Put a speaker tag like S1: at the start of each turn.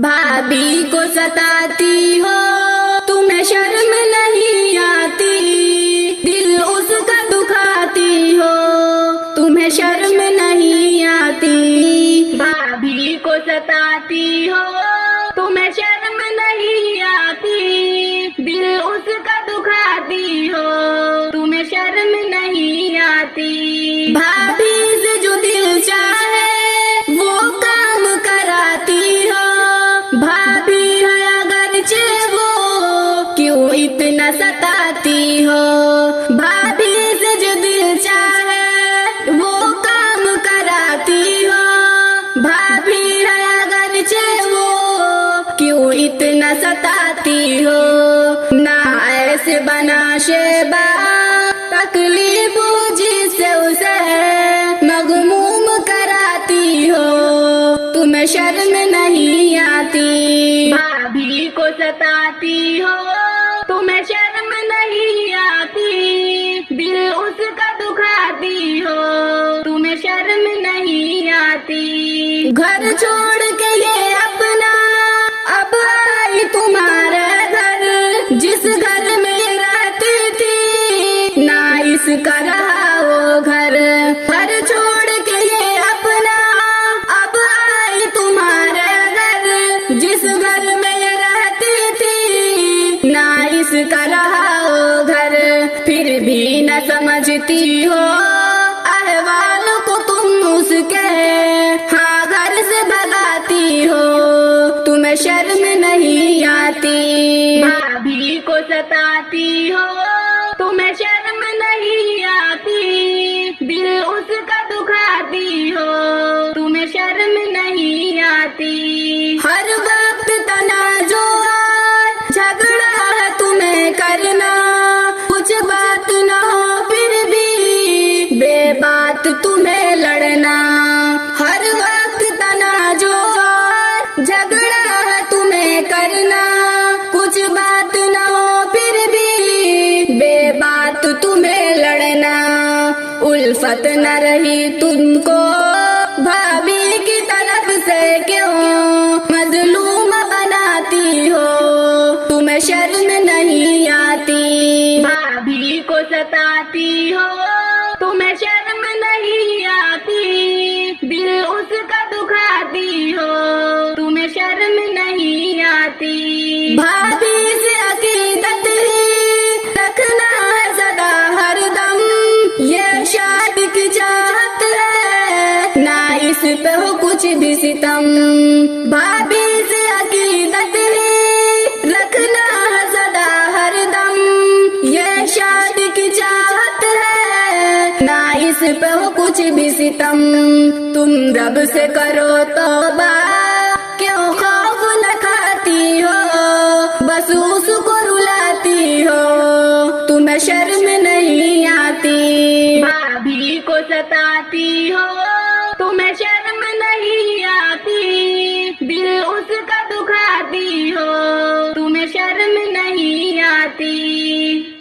S1: भाभी को सताती हो, तुम्हें शर्म नहीं आती, दिल उसका दुखाती हो, तुम्हें शर्म नहीं आती। भाभी को सताती हो, तुम्हें शर्म नहीं आती, दिल उसका दुखाती हो, तुम्हें शर्म नहीं आती। भाभी से जो दिल चाहे वो काम कराती हो, भाभी है अगरचे वो क्यों इतना सताती हो। भाभी से जो दिल चाहे वो काम कराती हो, भाभी है अगरचे वो क्यों इतना सताती हो। ना ऐसे बना शेबा तकलीफ जिससे उसे मगमूम कराती हो, तुम्हें शर्म नहीं आती। भाभी को सताती हो, तुम्हें शर्म नहीं आती, दिल उसका दुखाती हो, तुम्हें शर्म नहीं आती। घर छोड़ के ये अपना अब आई तुम्हारे घर, जिस घर में रहती थी ना इसका रहा वो घर। घर छोड़ के ये अपना अब आई तुम्हारे घर, जिस घर में रहती थी ना इसका रहा वो घर। फिर भी न समझती हो अहवाल को तुम उसके, हाँ घर से भगाती हो, तुम्हें शर्म नहीं आती। भाभी को सताती हो, तुम्हें शर्म नहीं आती, दिल उसका दुखाती हो, तुम्हें शर्म नहीं आती। हर वक्त तनाजो झगड़ा है तुम्हें करना, कुछ बात ना हो फिर भी बेबात तुम्हें लड़ना। हर वक्त तनाजो झगड़ा है तुम्हें करना, कुछ बात ना हो फिर भी बेबात तुम्हें लड़ना। उल्फत न रही तुमको भाभी की तरफ से क्यों मजलूम बनाती हो, तुम्हें शर्म नहीं आती। भाभी को सताती हो, तुम्हें शर्म नहीं आती, दिल उसका दुखाती हो, तुम्हें शर्म नहीं आती। भाभी से अकीदत रखना है सदा हरदम, ये शादी की चाहत है ना इस पे हो कुछ भी सितम। भाभी से अकीदत रखना है सदा हरदम, ये शादी की चाहत है ना इस पे हो कुछ भी सितम। तुम रब से करो तौबा, क्यों खौफ न खाती हो, बस उसको रुलाती हो, तुम्हें शर्म नहीं आती। भाभी को सताती हो, तुम्हें शर्म नहीं आती, दिल उसका दुखाती हो, तुम्हें शर्म नहीं आती।